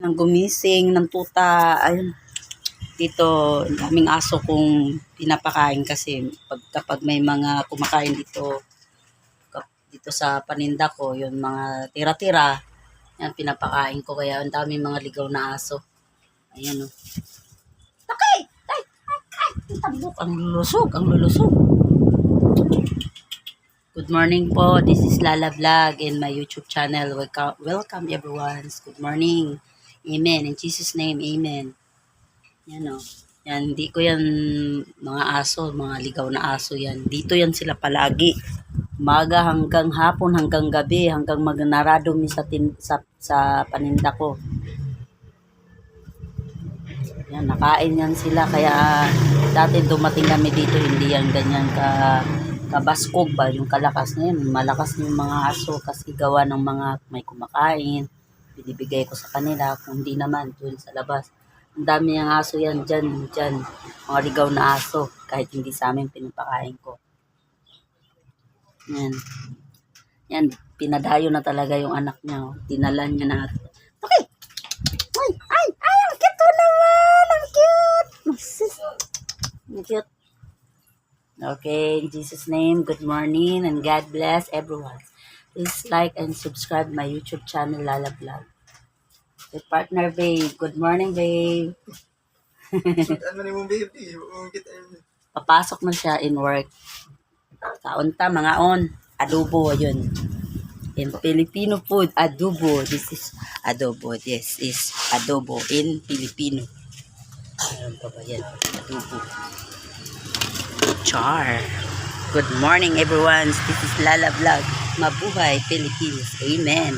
Nang gumising ng tuta, ayun, dito, ang daming aso kong pinapakain kasi kapag may mga kumakain dito, dito sa paninda ko, yun mga tira-tira, yan pinapakain ko, kaya ang daming mga ligaw na aso. Ayan o. Takay! Ay! Ay! Tabok! Ang lulusog! Ang lulusog! Good morning po. This is Lala Vlog in my YouTube channel. Welcome everyone. Good morning. Amen. In Jesus' name, amen. Yan o. Yan, hindi ko yan mga aso, mga ligaw na aso yan. Dito yan sila palagi. Umaga hanggang hapon, hanggang gabi, hanggang magnaradumi sa paninda ko. Yan, nakain yan sila. Kaya dati dumating kami dito, hindi yan ganyan kabaskog ba, yung kalakas na yun. Malakas na yung mga aso kasi gawa ng mga may kumakain. Binibigay ko sa kanila, kung hindi naman, doon sa labas. Ang dami yung aso yan, dyan. Mga ligaw na aso, kahit hindi sa amin pinapakain ko. Yan. Yan, pinadayo na talaga yung anak niya. Oh. Dinala niya na. Okay! Ay! Ang cute naman! Ang cute! Ang cute. Okay, in Jesus' name, good morning and God bless everyone. Please like and subscribe my YouTube channel, Lala Vlog. With partner, babe. Good morning, babe. Papasok na siya in work. Kaunta, mga on. Adobo, yun. In Filipino food, adobo. This is adobo. This is adobo in Filipino. Ayan pa ba yan? Adobo. Char. Good morning, everyone. This is Lala Vlog. Mabuhay, Philippines. Amen.